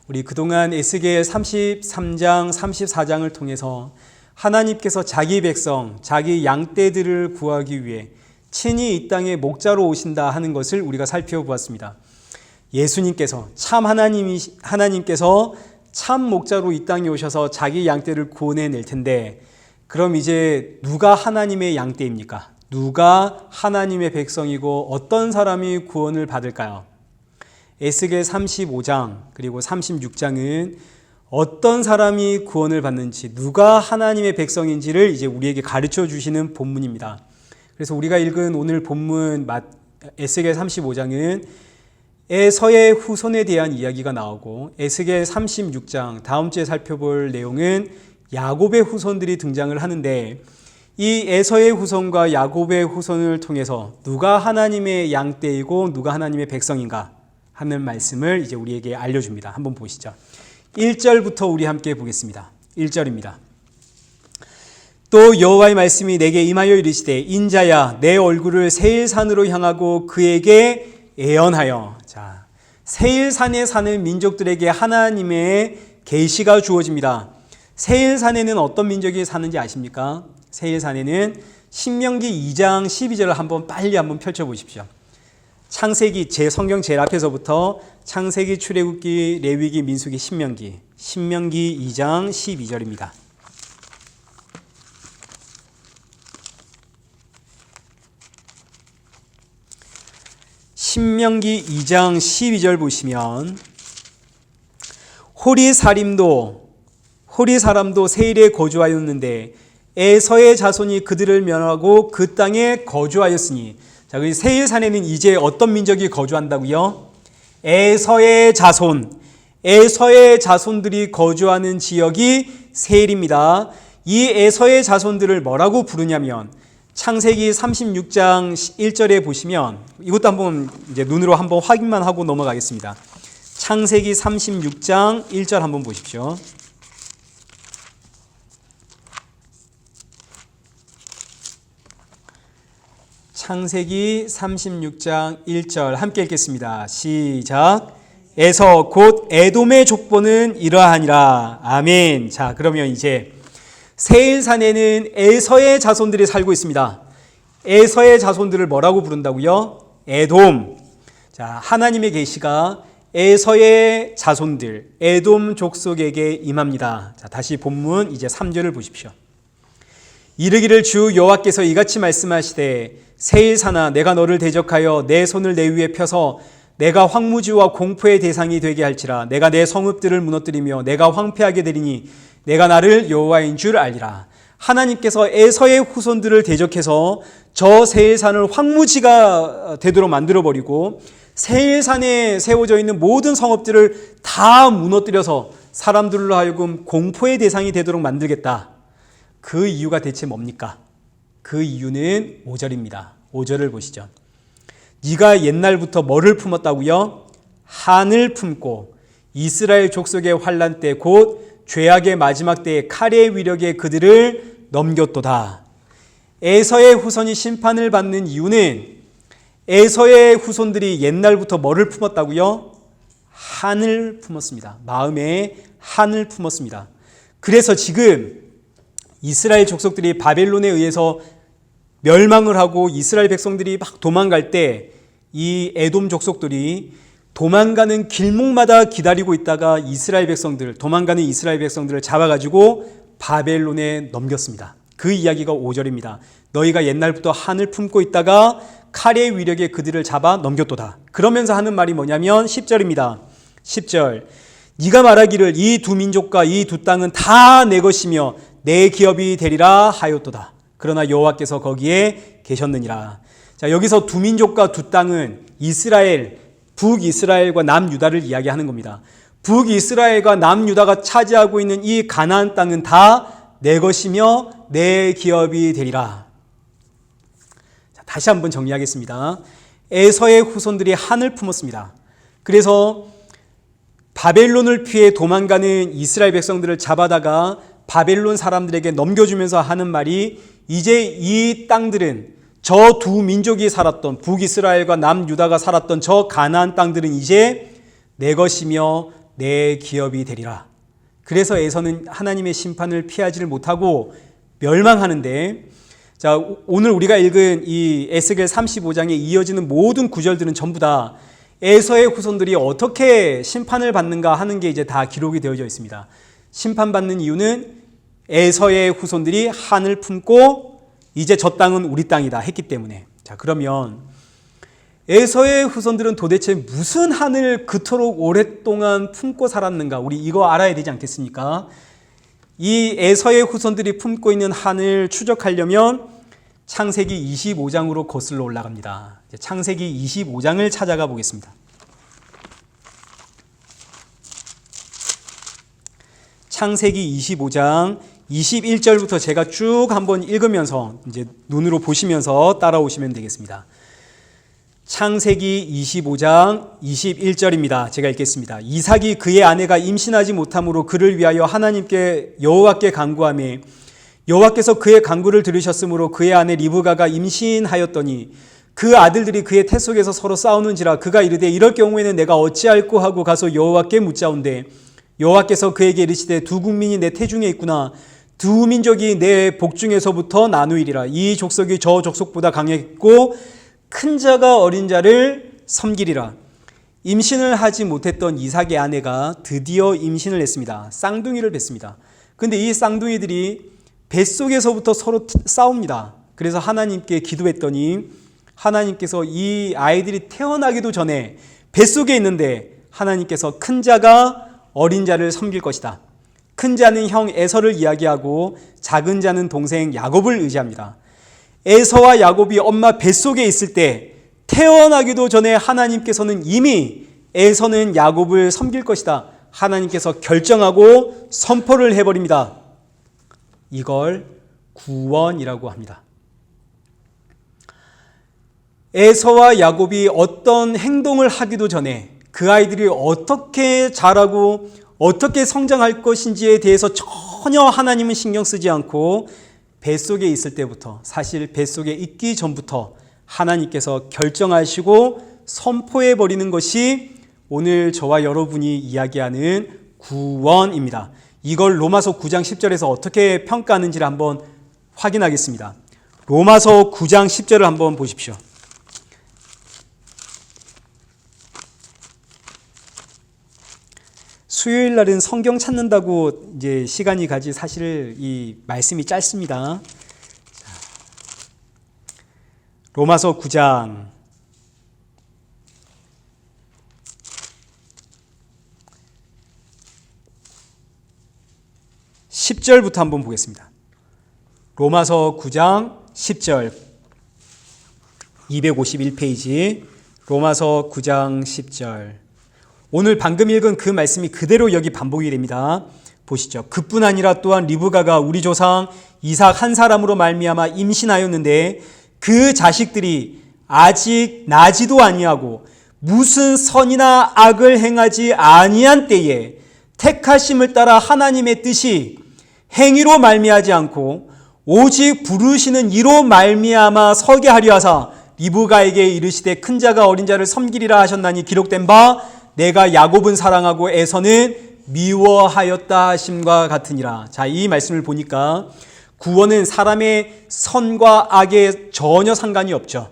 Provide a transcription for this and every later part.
우리 그동안 에스겔 33장, 34장을 통해서 하나님께서 자기 백성, 자기 양떼들을 구하기 위해 친히 이 땅에 목자로 오신다 하는 것을 우리가 살펴보았습니다. 예수님께서 하나님께서 참 목자로 이 땅에 오셔서 자기 양떼를 구원해낼 텐데, 그럼 이제 누가 하나님의 양떼입니까? 누가 하나님의 백성이고 어떤 사람이 구원을 받을까요? 에스겔 35장 그리고 36장은 어떤 사람이 구원을 받는지, 누가 하나님의 백성인지를 이제 우리에게 가르쳐 주시는 본문입니다. 그래서 우리가 읽은 오늘 본문 에스겔 35장은 에서의 후손에 대한 이야기가 나오고, 에스겔 36장 다음 주에 살펴볼 내용은 야곱의 후손들이 등장을 하는데, 이 에서의 후손과 야곱의 후손을 통해서 누가 하나님의 양떼이고 누가 하나님의 백성인가 하는 말씀을 이제 우리에게 알려줍니다. 한번 보시죠. 1절부터 우리 함께 보겠습니다. 1절입니다. 또 여호와의 말씀이 내게 임하여 이르시되, 인자야, 내 얼굴을 세일산으로 향하고 그에게 애언하여. 자, 세일산에 사는 민족들에게 하나님의 계시가 주어집니다. 세일산에는 어떤 민족이 사는지 아십니까? 세일산에는 신명기 2장 12절을 빨리 한번 펼쳐보십시오. 창세기, 제 성경 제일 앞에서부터 창세기, 출애굽기, 레위기, 민수기, 신명기 2장 12절입니다. 신명기 2장 12절 보시면, 호리 사람도 세일에 거주하였는데 에서의 자손이 그들을 멸하고 그 땅에 거주하였으니. 자, 그 세일산에는 이제 어떤 민족이 거주한다고요? 에서의 자손들이 거주하는 지역이 세일입니다. 이 에서의 자손들을 뭐라고 부르냐면, 창세기 36장 1절에 보시면, 이것도 한번 이제 눈으로 한번 확인만 하고 넘어가겠습니다. 창세기 36장 1절 한번 보십시오. 창세기 36장 1절 함께 읽겠습니다. 시작. 에서 곧 에돔의 족보는 이러하니라. 아멘. 자, 그러면 이제 세일산에는 에서의 자손들이 살고 있습니다. 에서의 자손들을 뭐라고 부른다고요? 에돔. 자, 하나님의 계시가 에서의 자손들, 에돔 족속에게 임합니다. 자, 다시 본문 이제 3절을 보십시오. 이르기를 주 여호와께서 이같이 말씀하시되, 세일산아, 내가 너를 대적하여 내 손을 내 위에 펴서 내가 황무지와 공포의 대상이 되게 할지라. 내가 내 성읍들을 무너뜨리며 내가 황폐하게 되리니 내가 나를 여호와인 줄 알리라. 하나님께서 에서의 후손들을 대적해서 저 세일산을 황무지가 되도록 만들어버리고, 세일산에 세워져 있는 모든 성읍들을 다 무너뜨려서 사람들로 하여금 공포의 대상이 되도록 만들겠다. 그 이유가 대체 뭡니까? 그 이유는 5절입니다. 5절을 보시죠. 네가 옛날부터 뭐를 품었다고요? 한을 품고 이스라엘 족속의 환난 때 곧 죄악의 마지막 때에 칼의 위력에 그들을 넘겼도다. 에서의 후손이 심판을 받는 이유는 에서의 후손들이 옛날부터 뭐를 품었다고요? 한을 품었습니다. 마음에 한을 품었습니다. 그래서 지금 이스라엘 족속들이 바벨론에 의해서 멸망을 하고 이스라엘 백성들이 막 도망갈 때, 이 에돔 족속들이 도망가는 길목마다 기다리고 있다가 도망가는 이스라엘 백성들을 잡아가지고 바벨론에 넘겼습니다. 그 이야기가 5절입니다. 너희가 옛날부터 한을 품고 있다가 칼의 위력에 그들을 잡아 넘겼도다. 그러면서 하는 말이 뭐냐면 10절입니다. 10절. 네가 말하기를 이 두 민족과 이 두 땅은 다 내 것이며 내 기업이 되리라 하였도다. 그러나 여호와께서 거기에 계셨느니라. 자, 여기서 두 민족과 두 땅은 북이스라엘과 남유다를 이야기하는 겁니다. 북이스라엘과 남유다가 차지하고 있는 이 가나안 땅은 다 내 것이며 내 기업이 되리라. 자, 다시 한번 정리하겠습니다. 에서의 후손들이 한을 품었습니다. 그래서 바벨론을 피해 도망가는 이스라엘 백성들을 잡아다가 바벨론 사람들에게 넘겨주면서 하는 말이, 이제 이 땅들은 저 두 민족이 살았던, 북이스라엘과 남유다가 살았던 저 가나안 땅들은 이제 내 것이며 내 기업이 되리라. 그래서 에서는 하나님의 심판을 피하지를 못하고 멸망하는데, 자, 오늘 우리가 읽은 이 에스겔 35장에 이어지는 모든 구절들은 전부 다 에서의 후손들이 어떻게 심판을 받는가 하는 게 이제 다 기록이 되어져 있습니다. 심판받는 이유는 에서의 후손들이 한을 품고 이제 저 땅은 우리 땅이다 했기 때문에. 자, 그러면 에서의 후손들은 도대체 무슨 한을 그토록 오랫동안 품고 살았는가? 우리 이거 알아야 되지 않겠습니까? 이 에서의 후손들이 품고 있는 한을 추적하려면 창세기 25장으로 거슬러 올라갑니다. 창세기 25장을 찾아가 보겠습니다. 창세기 25장 21절부터 제가 쭉 한번 읽으면서 이제 눈으로 보시면서 따라오시면 되겠습니다. 창세기 25장 21절입니다. 제가 읽겠습니다. 이삭이 그의 아내가 임신하지 못함으로 그를 위하여 하나님께 여호와께 간구하며 여호와께서 그의 간구를 들으셨으므로 그의 아내 리브가가 임신하였더니 그 아들들이 그의 태 속에서 서로 싸우는지라 그가 이르되 이럴 경우에는 내가 어찌할꼬 하고 가서 여호와께 묻자온대 여호와께서 그에게 이르시되 두 국민이 내 태중에 있구나 두 민족이 내 복중에서부터 나누이리라 이 족속이 저 족속보다 강했고 큰 자가 어린 자를 섬기리라. 임신을 하지 못했던 이삭의 아내가 드디어 임신을 했습니다. 쌍둥이를 뱄습니다. 근데 이 쌍둥이들이 뱃속에서부터 서로 싸웁니다. 그래서 하나님께 기도했더니 하나님께서 이 아이들이 태어나기도 전에 뱃속에 있는데 하나님께서 큰 자가 어린 자를 섬길 것이다. 큰 자는 형 에서를 이야기하고 작은 자는 동생 야곱을 의지합니다. 에서와 야곱이 엄마 뱃속에 있을 때 태어나기도 전에 하나님께서는 이미 에서는 야곱을 섬길 것이다. 하나님께서 결정하고 선포를 해버립니다. 이걸 구원이라고 합니다. 에서와 야곱이 어떤 행동을 하기도 전에 그 아이들이 어떻게 자라고 어떻게 성장할 것인지에 대해서 전혀 하나님은 신경 쓰지 않고 뱃속에 있을 때부터 사실 뱃속에 있기 전부터 하나님께서 결정하시고 선포해 버리는 것이 오늘 저와 여러분이 이야기하는 구원입니다. 이걸 로마서 9장 10절에서 어떻게 평가하는지를 한번 확인하겠습니다. 로마서 9장 10절을 한번 보십시오. 수요일 날은 성경 찾는다고 이제 시간이 가지 사실 이 말씀이 짧습니다. 로마서 9장 10절부터 한번 보겠습니다. 로마서 9장 10절 251페이지 로마서 9장 10절 오늘 방금 읽은 그 말씀이 그대로 여기 반복이 됩니다. 보시죠. 그뿐 아니라 또한 리브가가 우리 조상 이삭 한 사람으로 말미암아 임신하였는데 그 자식들이 아직 나지도 아니하고 무슨 선이나 악을 행하지 아니한 때에 택하심을 따라 하나님의 뜻이 행위로 말미하지 않고 오직 부르시는 이로 말미암아 서게 하려 하사 리브가에게 이르시되 큰 자가 어린 자를 섬기리라 하셨나니 기록된 바 내가 야곱은 사랑하고 에서는 미워하였다 하심과 같으니라. 자, 이 말씀을 보니까 구원은 사람의 선과 악에 전혀 상관이 없죠.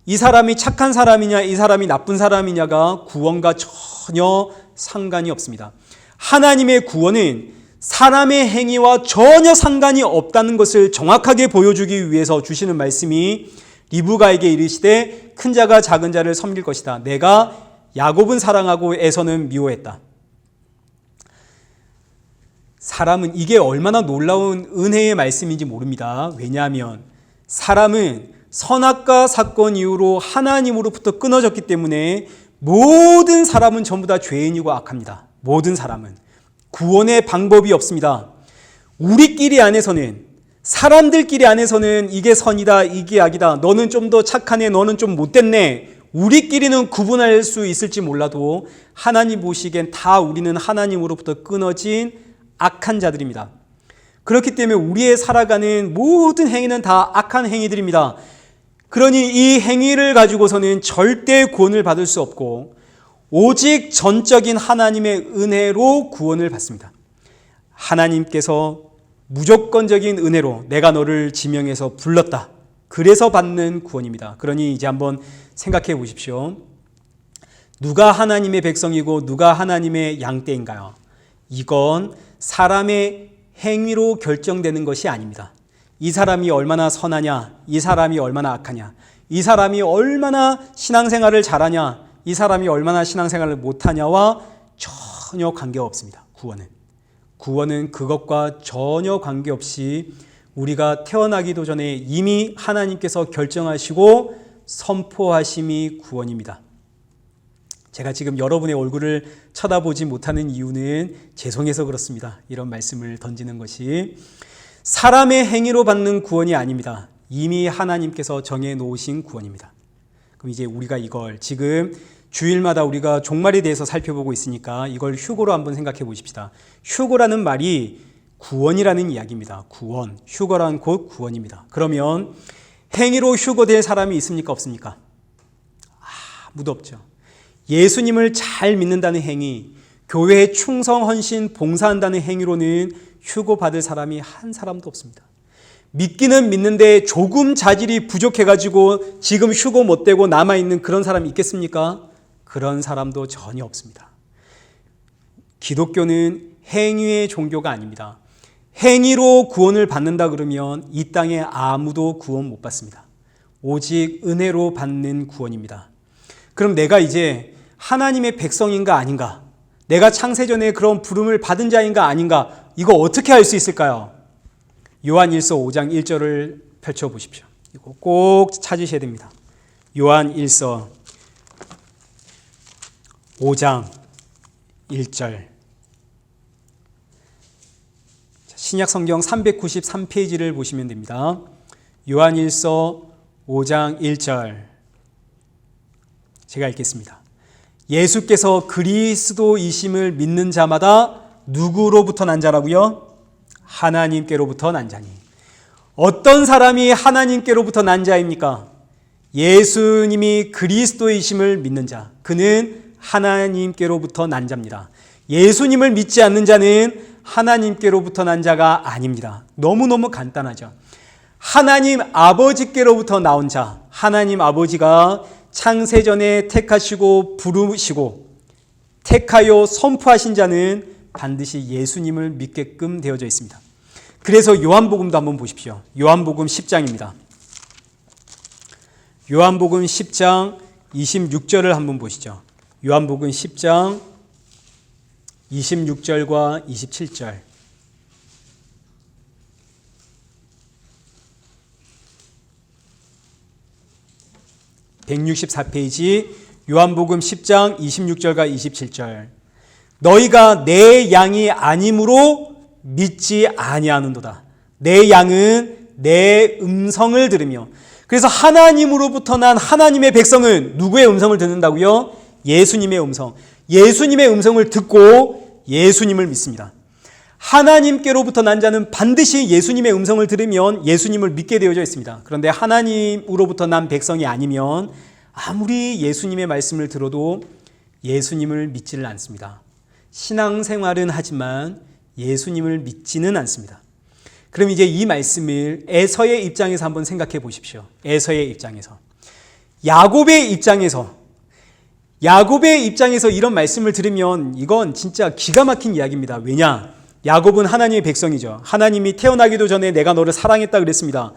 이 사람이 착한 사람이냐 이 사람이 나쁜 사람이냐가 구원과 전혀 상관이 없습니다. 하나님의 구원은 사람의 행위와 전혀 상관이 없다는 것을 정확하게 보여주기 위해서 주시는 말씀이 리브가에게 이르시되 큰 자가 작은 자를 섬길 것이다. 내가 야곱은 사랑하고 에서는 미워했다. 사람은 이게 얼마나 놀라운 은혜의 말씀인지 모릅니다. 왜냐하면 사람은 선악과 사건 이후로 하나님으로부터 끊어졌기 때문에 모든 사람은 전부 다 죄인이고 악합니다. 모든 사람은 구원의 방법이 없습니다. 우리끼리 안에서는 사람들끼리 안에서는 이게 선이다 이게 악이다 너는 좀 더 착하네 너는 좀 못됐네 우리끼리는 구분할 수 있을지 몰라도 하나님 보시기엔 다 우리는 하나님으로부터 끊어진 악한 자들입니다. 그렇기 때문에 우리의 살아가는 모든 행위는 다 악한 행위들입니다. 그러니 이 행위를 가지고서는 절대 구원을 받을 수 없고 오직 전적인 하나님의 은혜로 구원을 받습니다. 하나님께서 무조건적인 은혜로 내가 너를 지명해서 불렀다. 그래서 받는 구원입니다. 그러니 이제 한번 생각해 보십시오. 누가 하나님의 백성이고 누가 하나님의 양떼인가요? 이건 사람의 행위로 결정되는 것이 아닙니다. 이 사람이 얼마나 선하냐, 이 사람이 얼마나 악하냐, 이 사람이 얼마나 신앙생활을 잘하냐, 이 사람이 얼마나 신앙생활을 못하냐와 전혀 관계없습니다. 구원은 그것과 전혀 관계없이 우리가 태어나기도 전에 이미 하나님께서 결정하시고 선포하심이 구원입니다. 제가 지금 여러분의 얼굴을 쳐다보지 못하는 이유는 죄송해서 그렇습니다. 이런 말씀을 던지는 것이 사람의 행위로 받는 구원이 아닙니다. 이미 하나님께서 정해 놓으신 구원입니다. 그럼 이제 우리가 이걸 지금 주일마다 우리가 종말에 대해서 살펴보고 있으니까 이걸 휴거로 한번 생각해 보십시다. 휴거라는 말이 구원이라는 이야기입니다. 구원, 휴거란 곧 구원입니다. 그러면 행위로 휴거될 사람이 있습니까? 없습니까? 아무도 없죠. 예수님을 잘 믿는다는 행위, 교회에 충성, 헌신, 봉사한다는 행위로는 휴거받을 사람이 한 사람도 없습니다. 믿기는 믿는데 조금 자질이 부족해가지고 지금 휴거 못 되고 남아있는 그런 사람이 있겠습니까? 그런 사람도 전혀 없습니다. 기독교는 행위의 종교가 아닙니다. 행위로 구원을 받는다 그러면 이 땅에 아무도 구원 못 받습니다. 오직 은혜로 받는 구원입니다. 그럼 내가 이제 하나님의 백성인가 아닌가? 내가 창세전에 그런 부름을 받은 자인가 아닌가? 이거 어떻게 알 수 있을까요? 요한일서 5장 1절을 펼쳐보십시오. 이거 꼭 찾으셔야 됩니다. 요한일서 5장 1절. 신약성경 393페이지를 보시면 됩니다. 요한일서 5장 1절. 제가 읽겠습니다. 예수께서 그리스도이심을 믿는 자마다 누구로부터 난 자라고요? 하나님께로부터 난 자니. 어떤 사람이 하나님께로부터 난 자입니까? 예수님이 그리스도이심을 믿는 자. 그는 하나님께로부터 난 자입니다. 예수님을 믿지 않는 자는 하나님께로부터 난 자가 아닙니다. 너무너무 간단하죠. 하나님 아버지께로부터 나온 자. 하나님 아버지가 창세전에 택하시고 부르시고 택하여 선포하신 자는 반드시 예수님을 믿게끔 되어져 있습니다. 그래서 요한복음도 한번 보십시오. 요한복음 10장입니다. 요한복음 10장 26절을 한번 보시죠. 요한복음 10장 26절과 27절. (164페이지) 요한복음 10장 26절과 27절. 너희가 내 양이 아님으로 믿지 아니하는도다. 내 양은 내 음성을 들으며. 그래서 하나님으로부터 난 하나님의 백성은 누구의 음성을 듣는다고요? 예수님의 음성. 예수님의 음성을 듣고 예수님을 믿습니다. 하나님께로부터 난 자는 반드시 예수님의 음성을 들으면 예수님을 믿게 되어져 있습니다. 그런데 하나님으로부터 난 백성이 아니면 아무리 예수님의 말씀을 들어도 예수님을 믿지를 않습니다. 신앙생활은 하지만 예수님을 믿지는 않습니다. 그럼 이제 이 말씀을 에서의 입장에서 한번 생각해 보십시오. 에서의 입장에서. 야곱의 입장에서 이런 말씀을 들으면 이건 진짜 기가 막힌 이야기입니다. 왜냐? 야곱은 하나님의 백성이죠. 하나님이 태어나기도 전에 내가 너를 사랑했다 그랬습니다.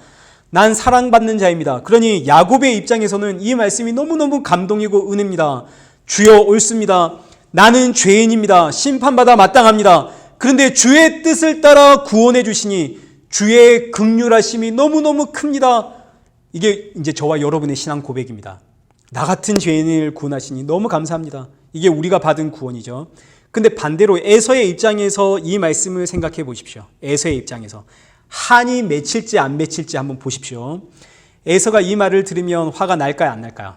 난 사랑받는 자입니다. 그러니 야곱의 입장에서는 이 말씀이 너무너무 감동이고 은혜입니다. 주여 옳습니다. 나는 죄인입니다. 심판받아 마땅합니다. 그런데 주의 뜻을 따라 구원해 주시니 주의 긍휼하심이 너무너무 큽니다. 이게 이제 저와 여러분의 신앙 고백입니다. 나 같은 죄인을 구원하시니 너무 감사합니다. 이게 우리가 받은 구원이죠. 근데 반대로 에서의 입장에서 이 말씀을 생각해 보십시오. 에서의 입장에서 한이 맺힐지 안 맺힐지 한번 보십시오. 에서가 이 말을 들으면 화가 날까요, 안 날까요?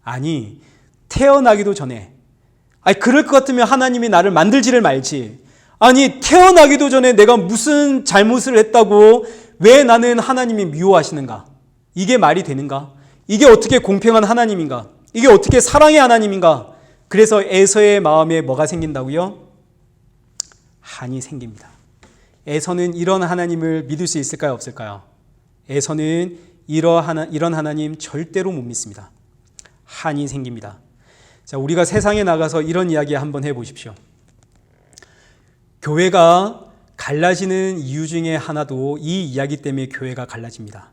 아니, 태어나기도 전에, 그럴 것 같으면 하나님이 나를 만들지를 말지. 아니, 태어나기도 전에 내가 무슨 잘못을 했다고 왜 나는 하나님이 미워하시는가? 이게 말이 되는가? 이게 어떻게 공평한 하나님인가? 이게 어떻게 사랑의 하나님인가? 그래서 에서의 마음에 뭐가 생긴다고요? 한이 생깁니다. 에서는 이런 하나님을 믿을 수 있을까요? 없을까요? 에서는 이런 하나님 절대로 못 믿습니다. 한이 생깁니다. 자, 우리가 세상에 나가서 이런 이야기 한번 해보십시오. 교회가 갈라지는 이유 중에 하나도 이 이야기 때문에 교회가 갈라집니다.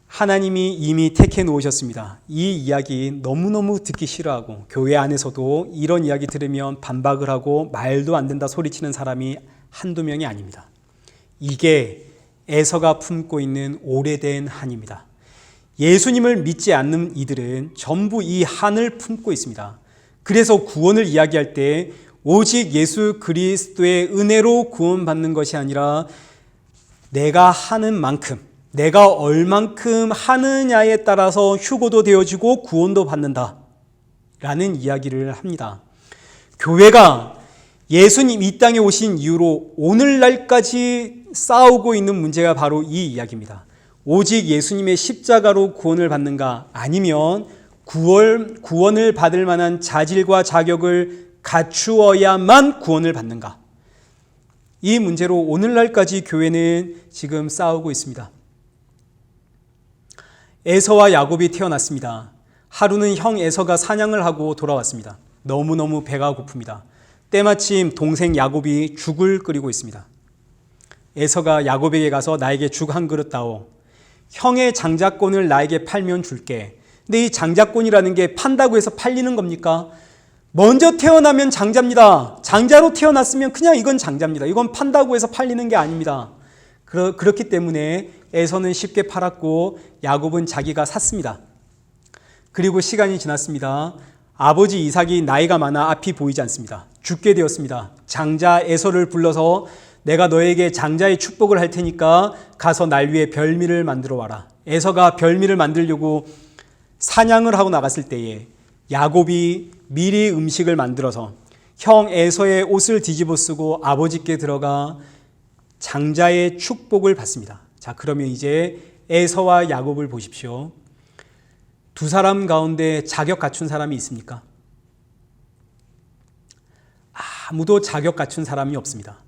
하나님이 이미 택해 놓으셨습니다. 이 이야기 너무너무 듣기 싫어하고 교회 안에서도 이런 이야기 들으면 반박을 하고 말도 안 된다 소리치는 사람이 한두 명이 아닙니다. 이게 에서가 품고 있는 오래된 한입니다. 예수님을 믿지 않는 이들은 전부 이 한을 품고 있습니다. 그래서 구원을 이야기할 때 오직 예수 그리스도의 은혜로 구원받는 것이 아니라 내가 하는 만큼, 내가 얼만큼 하느냐에 따라서 휴고도 되어지고 구원도 받는다 라는 이야기를 합니다. 교회가 예수님 이 땅에 오신 이후로 오늘날까지 싸우고 있는 문제가 바로 이 이야기입니다. 오직 예수님의 십자가로 구원을 받는가, 아니면 구원을 받을 만한 자질과 자격을 갖추어야만 구원을 받는가. 이 문제로 오늘날까지 교회는 지금 싸우고 있습니다. 에서와 야곱이 태어났습니다. 하루는 형 에서가 사냥을 하고 돌아왔습니다. 너무너무 배가 고픕니다. 때마침 동생 야곱이 죽을 끓이고 있습니다. 에서가 야곱에게 가서 나에게 죽 한 그릇 다오. 형의 장자권을 나에게 팔면 줄게. 근데 이 장자권이라는 게 판다고 해서 팔리는 겁니까? 먼저 태어나면 장자입니다. 장자로 태어났으면 그냥 이건 장자입니다. 이건 판다고 해서 팔리는 게 아닙니다. 그렇기 때문에 에서는 쉽게 팔았고 야곱은 자기가 샀습니다. 그리고 시간이 지났습니다. 아버지 이삭이 나이가 많아 앞이 보이지 않습니다. 죽게 되었습니다. 장자 에서를 불러서 내가 너에게 장자의 축복을 할 테니까 가서 날 위해 별미를 만들어 와라. 에서가 별미를 만들려고 사냥을 하고 나갔을 때에 야곱이 미리 음식을 만들어서 형 에서의 옷을 뒤집어 쓰고 아버지께 들어가 장자의 축복을 받습니다. 자, 그러면 이제 에서와 야곱을 보십시오. 두 사람 가운데 자격 갖춘 사람이 있습니까? 아무도 자격 갖춘 사람이 없습니다.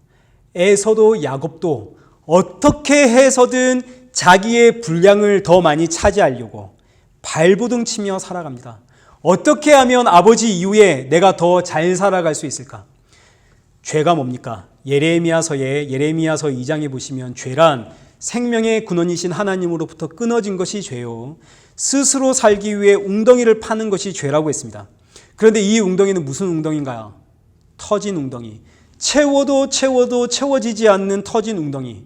에서도 야곱도 어떻게 해서든 자기의 분량을 더 많이 차지하려고 발버둥 치며 살아갑니다. 어떻게 하면 아버지 이후에 내가 더 잘 살아갈 수 있을까? 죄가 뭡니까? 예레미야서 2장에 보시면 죄란 생명의 근원이신 하나님으로부터 끊어진 것이 죄요. 스스로 살기 위해 웅덩이를 파는 것이 죄라고 했습니다. 그런데 이 웅덩이는 무슨 웅덩이인가요? 터진 웅덩이. 채워도 채워지지 않는 터진 웅덩이.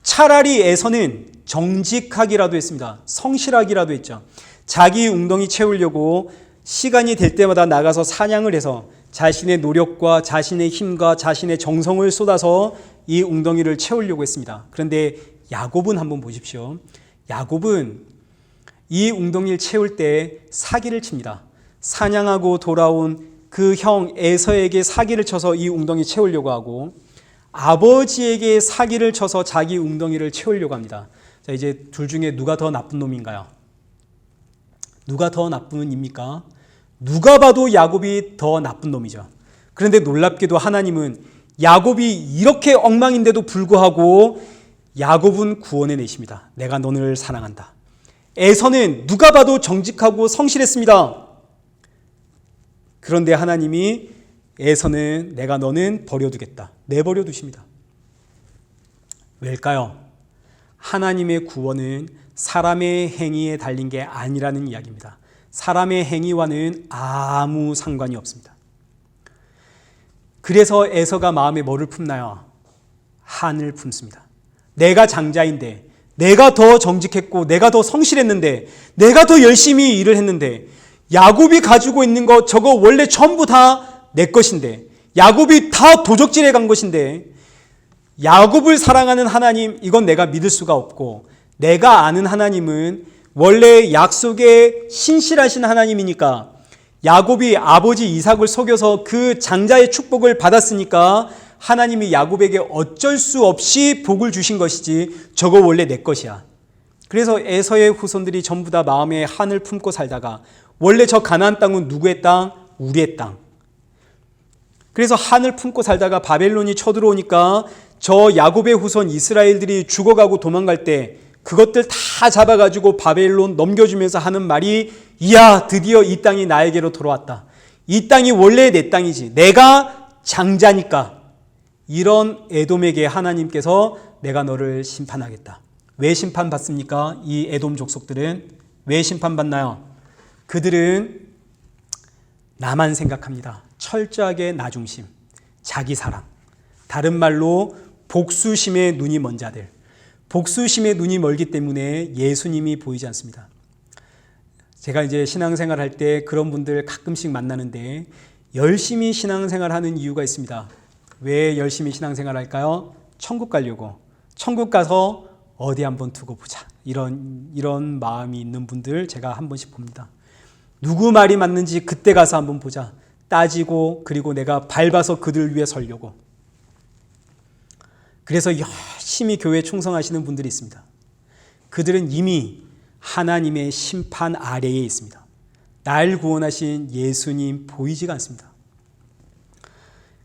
차라리 에서는 정직하기라도 했습니다. 성실하기라도 했죠. 자기 웅덩이 채우려고 시간이 될 때마다 나가서 사냥을 해서 자신의 노력과 자신의 힘과 자신의 정성을 쏟아서 이 웅덩이를 채우려고 했습니다. 그런데 야곱은 한번 보십시오. 야곱은 이 웅덩이를 채울 때 사기를 칩니다. 사냥하고 돌아온 그 형 에서에게 사기를 쳐서 이 웅덩이 채우려고 하고 아버지에게 사기를 쳐서 자기 웅덩이를 채우려고 합니다. 자, 이제 둘 중에 누가 더 나쁜 놈인가요? 누가 더 나쁜 놈입니까? 누가 봐도 야곱이 더 나쁜 놈이죠. 그런데 놀랍게도 하나님은 야곱이 이렇게 엉망인데도 불구하고 야곱은 구원해 내십니다. 내가 너를 사랑한다. 에서는 누가 봐도 정직하고 성실했습니다. 그런데 하나님이 에서는 내가 너는 버려두겠다. 내버려 두십니다. 왜일까요? 하나님의 구원은 사람의 행위에 달린 게 아니라는 이야기입니다. 사람의 행위와는 아무 상관이 없습니다. 그래서 에서가 마음에 뭐를 품나요? 한을 품습니다. 내가 장자인데, 내가 더 정직했고, 내가 더 성실했는데, 내가 더 열심히 일을 했는데, 야곱이 가지고 있는 거 저거 원래 전부 다 내 것인데, 야곱이 다 도적질해 간 것인데, 야곱을 사랑하는 하나님, 이건 내가 믿을 수가 없고, 내가 아는 하나님은 원래 약속에 신실하신 하나님이니까 야곱이 아버지 이삭을 속여서 그 장자의 축복을 받았으니까 하나님이 야곱에게 어쩔 수 없이 복을 주신 것이지 저거 원래 내 것이야. 그래서 에서의 후손들이 전부 다 마음에 한을 품고 살다가 원래 저 가나안 땅은 누구의 땅? 우리의 땅. 그래서 한을 품고 살다가 바벨론이 쳐들어오니까 저 야곱의 후손 이스라엘들이 죽어가고 도망갈 때 그것들 다 잡아가지고 바벨론 넘겨주면서 하는 말이, 이야, 드디어 이 땅이 나에게로 돌아왔다. 이 땅이 원래 내 땅이지. 내가 장자니까. 이런 에돔에게 하나님께서 내가 너를 심판하겠다. 왜 심판받습니까? 이 에돔 족속들은 왜 심판받나요? 그들은 나만 생각합니다. 철저하게 나중심, 자기 사랑. 다른 말로 복수심에 눈이 먼 자들. 복수심에 눈이 멀기 때문에 예수님이 보이지 않습니다. 제가 이제 신앙생활 할 때 그런 분들 가끔씩 만나는데 열심히 신앙생활 하는 이유가 있습니다. 왜 열심히 신앙생활 할까요? 천국 가려고. 천국 가서 어디 한번 두고 보자. 이런 마음이 있는 분들 제가 한 번씩 봅니다. 누구 말이 맞는지 그때 가서 한번 보자. 따지고, 그리고 내가 밟아서 그들 위해 서려고. 그래서 열심히 교회에 충성하시는 분들이 있습니다. 그들은 이미 하나님의 심판 아래에 있습니다. 날 구원하신 예수님 보이지가 않습니다.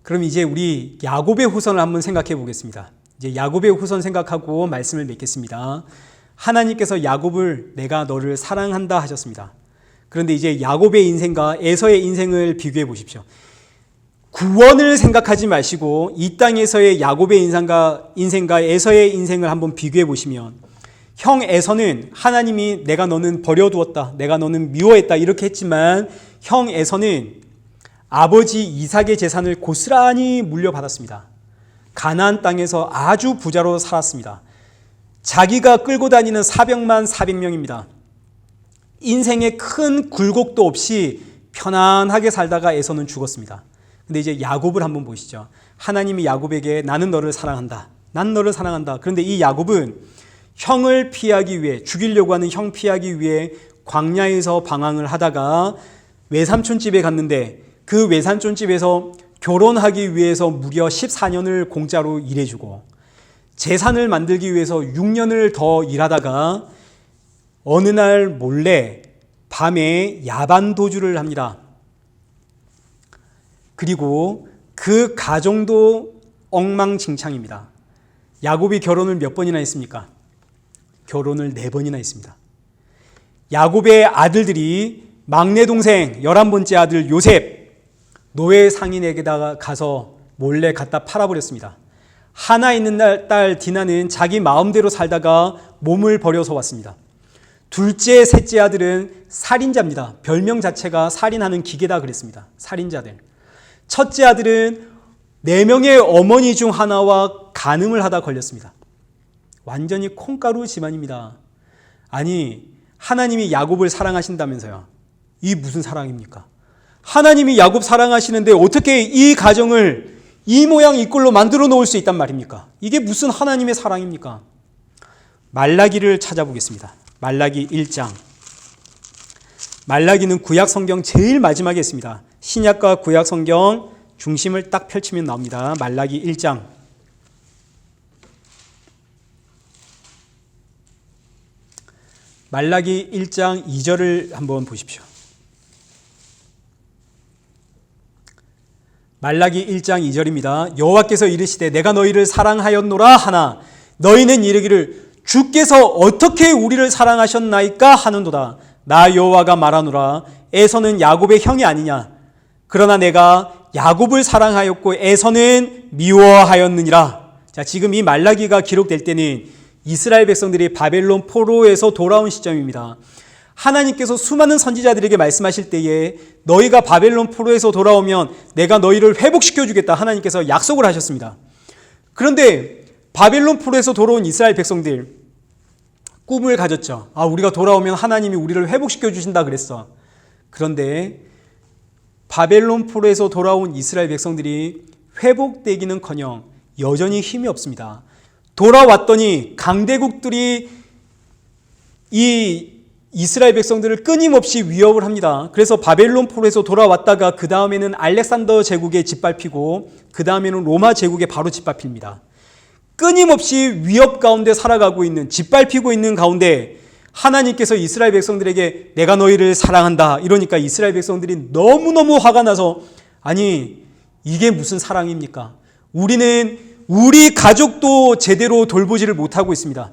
그럼 이제 우리 야곱의 후손을 한번 생각해 보겠습니다. 이제 야곱의 후손 생각하고 말씀을 맺겠습니다. 하나님께서 야곱을 내가 너를 사랑한다 하셨습니다. 그런데 이제 야곱의 인생과 에서의 인생을 비교해 보십시오. 구원을 생각하지 마시고 이 땅에서의 야곱의 인생과 에서의 인생을 한번 비교해 보시면, 형 에서는 하나님이 내가 너는 버려두었다, 내가 너는 미워했다 이렇게 했지만, 형 에서는 아버지 이삭의 재산을 고스란히 물려받았습니다. 가나안 땅에서 아주 부자로 살았습니다. 자기가 끌고 다니는 사병만 400명입니다. 인생에 큰 굴곡도 없이 편안하게 살다가 에서는 죽었습니다. 근데 이제 야곱을 한번 보시죠. 하나님이 야곱에게 나는 너를 사랑한다. 난 너를 사랑한다. 그런데 이 야곱은 형을 피하기 위해, 죽이려고 하는 형 피하기 위해 광야에서 방황을 하다가 외삼촌 집에 갔는데, 그 외삼촌 집에서 결혼하기 위해서 무려 14년을 공짜로 일해주고 재산을 만들기 위해서 6년을 더 일하다가 어느 날 몰래 밤에 야반 도주를 합니다. 그리고 그 가정도 엉망진창입니다. 야곱이 결혼을 몇 번이나 했습니까? 결혼을 4번이나 했습니다. 야곱의 아들들이 막내 동생 11번째 아들 요셉 노예 상인에게다가 가서 몰래 갖다 팔아버렸습니다. 하나 있는 딸 디나는 자기 마음대로 살다가 몸을 버려서 왔습니다. 둘째, 셋째 아들은 살인자입니다. 별명 자체가 살인하는 기계다 그랬습니다. 살인자들. 첫째 아들은 4명의 어머니 중 하나와 간음을 하다 걸렸습니다. 완전히 콩가루 집안입니다. 아니, 하나님이 야곱을 사랑하신다면서요. 이 무슨 사랑입니까? 하나님이 야곱 사랑하시는데 어떻게 이 가정을 이 모양 이 꼴로 만들어 놓을 수 있단 말입니까? 이게 무슨 하나님의 사랑입니까? 말라기를 찾아보겠습니다. 말라기 1장. 말라기는 구약 성경 제일 마지막에 있습니다. 신약과 구약 성경 중심을 딱 펼치면 나옵니다. 말라기 1장. 말라기 1장 2절을 한번 보십시오. 말라기 1장 2절입니다. 여호와께서 이르시되 내가 너희를 사랑하였노라 하나 너희는 이르기를 주께서 어떻게 우리를 사랑하셨나이까 하는도다. 나 여호와가 말하노라 에서는 야곱의 형이 아니냐. 그러나 내가 야곱을 사랑하였고 에서는 미워하였느니라. 자, 지금 이 말라기가 기록될 때는 이스라엘 백성들이 바벨론 포로에서 돌아온 시점입니다. 하나님께서 수많은 선지자들에게 말씀하실 때에 너희가 바벨론 포로에서 돌아오면 내가 너희를 회복시켜 주겠다 하나님께서 약속을 하셨습니다. 그런데 바벨론 포로에서 돌아온 이스라엘 백성들 꿈을 가졌죠. 우리가 돌아오면 하나님이 우리를 회복시켜 주신다 그랬어. 그런데 바벨론 포로에서 돌아온 이스라엘 백성들이 회복되기는커녕 여전히 힘이 없습니다. 돌아왔더니 강대국들이 이 이스라엘 백성들을 끊임없이 위협을 합니다. 그래서 바벨론 포로에서 돌아왔다가 그 다음에는 알렉산더 제국에 짓밟히고 그 다음에는 로마 제국에 바로 짓밟힙니다. 끊임없이 위협 가운데 살아가고 있는, 짓밟히고 있는 가운데 하나님께서 이스라엘 백성들에게 내가 너희를 사랑한다 이러니까 이스라엘 백성들이 너무너무 화가 나서 아니 이게 무슨 사랑입니까? 우리는 우리 가족도 제대로 돌보지를 못하고 있습니다.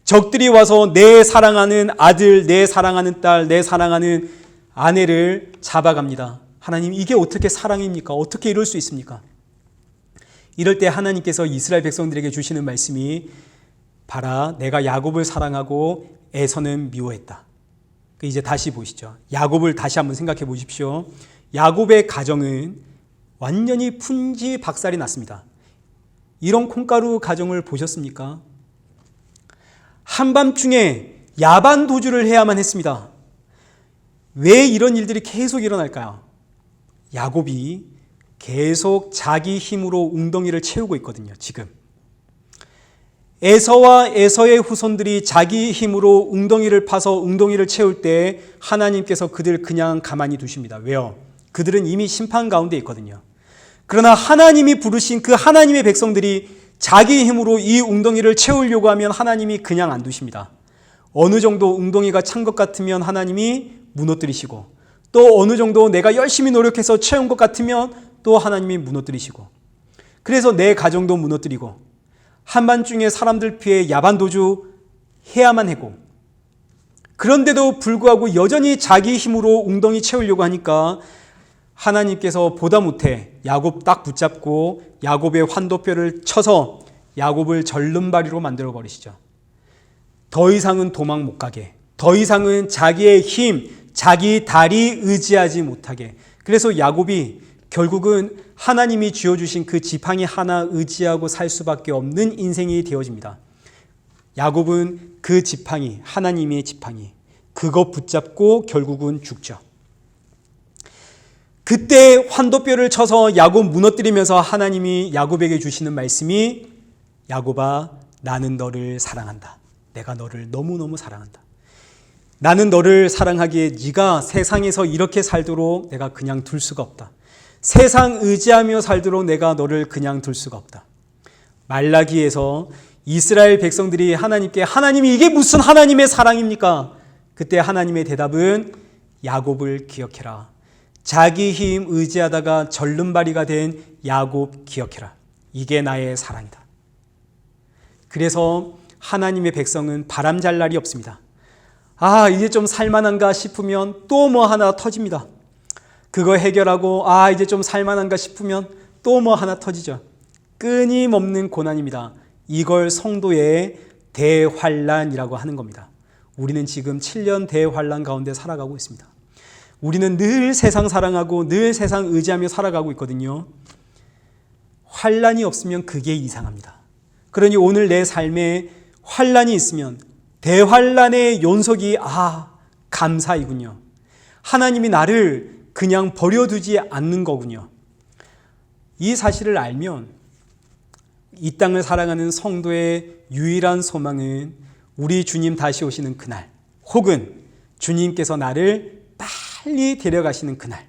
적들이 와서 내 사랑하는 아들, 내 사랑하는 딸, 내 사랑하는 아내를 잡아갑니다. 하나님 이게 어떻게 사랑입니까? 어떻게 이럴 수 있습니까? 이럴 때 하나님께서 이스라엘 백성들에게 주시는 말씀이 봐라 내가 야곱을 사랑하고 에서는 미워했다. 이제 다시 보시죠. 야곱을 다시 한번 생각해 보십시오. 야곱의 가정은 완전히 풍지박살이 났습니다. 이런 콩가루 가정을 보셨습니까? 한밤중에 야반 도주를 해야만 했습니다. 왜 이런 일들이 계속 일어날까요? 야곱이 계속 자기 힘으로 웅덩이를 채우고 있거든요. 지금 에서와 에서의 후손들이 자기 힘으로 웅덩이를 파서 웅덩이를 채울 때 하나님께서 그들을 그냥 가만히 두십니다. 왜요? 그들은 이미 심판 가운데 있거든요. 그러나 하나님이 부르신 그 하나님의 백성들이 자기 힘으로 이 웅덩이를 채우려고 하면 하나님이 그냥 안 두십니다. 어느 정도 웅덩이가 찬 것 같으면 하나님이 무너뜨리시고 또 어느 정도 내가 열심히 노력해서 채운 것 같으면 또 하나님이 무너뜨리시고 그래서 내 가정도 무너뜨리고 한밤중에 사람들 피해 야반도주 해야만 하고 그런데도 불구하고 여전히 자기 힘으로 웅덩이 채우려고 하니까 하나님께서 보다 못해 야곱 딱 붙잡고 야곱의 환도뼈를 쳐서 야곱을 절름발이로 만들어 버리시죠. 더 이상은 도망 못 가게, 더 이상은 자기의 힘, 자기 다리 의지하지 못하게. 그래서 야곱이 결국은 하나님이 쥐어주신 그 지팡이 하나 의지하고 살 수밖에 없는 인생이 되어집니다. 야곱은 그 지팡이, 하나님의 지팡이, 그거 붙잡고 결국은 죽죠. 그때 환도뼈를 쳐서 야곱 무너뜨리면서 하나님이 야곱에게 주시는 말씀이 야곱아 나는 너를 사랑한다. 내가 너를 너무너무 사랑한다. 나는 너를 사랑하기에 네가 세상에서 이렇게 살도록 내가 그냥 둘 수가 없다. 세상 의지하며 살도록 내가 너를 그냥 둘 수가 없다. 말라기에서 이스라엘 백성들이 하나님께 하나님이 이게 무슨 하나님의 사랑입니까? 그때 하나님의 대답은 야곱을 기억해라. 자기 힘 의지하다가 절름발이가 된 야곱 기억해라. 이게 나의 사랑이다. 그래서 하나님의 백성은 바람잘 날이 없습니다. 아, 이제 좀 살만한가 싶으면 또 뭐 하나 터집니다. 그거 해결하고 아, 이제 좀 살만한가 싶으면 또 뭐 하나 터지죠. 끊임없는 고난입니다. 이걸 성도의 대환란이라고 하는 겁니다. 우리는 지금 7년 대환란 가운데 살아가고 있습니다. 우리는 늘 세상 사랑하고 늘 세상 의지하며 살아가고 있거든요. 환란이 없으면 그게 이상합니다. 그러니 오늘 내 삶에 환란이 있으면 대환란의 연속이 감사이군요. 하나님이 나를 그냥 버려두지 않는 거군요. 이 사실을 알면 이 땅을 살아가는 성도의 유일한 소망은 우리 주님 다시 오시는 그날, 혹은 주님께서 나를 빨리 데려가시는 그날,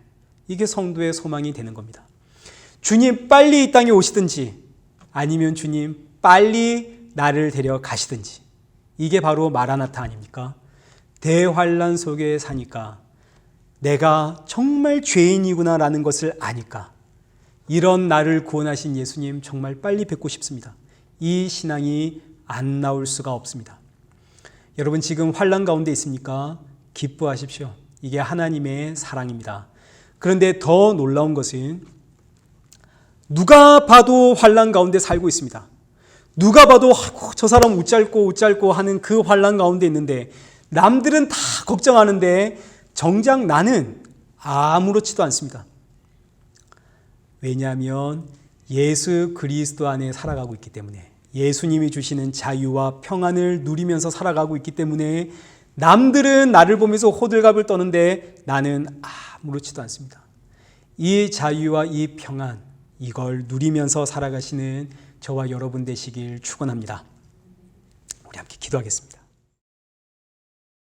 이게 성도의 소망이 되는 겁니다. 주님 빨리 이 땅에 오시든지 아니면 주님 빨리 나를 데려가시든지, 이게 바로 마라나타 아닙니까? 대환란 속에 사니까 내가 정말 죄인이구나라는 것을 아니까 이런 나를 구원하신 예수님 정말 빨리 뵙고 싶습니다. 이 신앙이 안 나올 수가 없습니다. 여러분 지금 환란 가운데 있습니까? 기뻐하십시오. 이게 하나님의 사랑입니다. 그런데 더 놀라운 것은 누가 봐도 환란 가운데 살고 있습니다. 누가 봐도 저 사람 웃잘고 하는 그 환란 가운데 있는데 남들은 다 걱정하는데 정작 나는 아무렇지도 않습니다. 왜냐하면 예수 그리스도 안에 살아가고 있기 때문에, 예수님이 주시는 자유와 평안을 누리면서 살아가고 있기 때문에 남들은 나를 보면서 호들갑을 떠는데 나는 아무렇지도 않습니다. 이 자유와 이 평안, 이걸 누리면서 살아가시는 저와 여러분 되시길 축원합니다. 우리 함께 기도하겠습니다.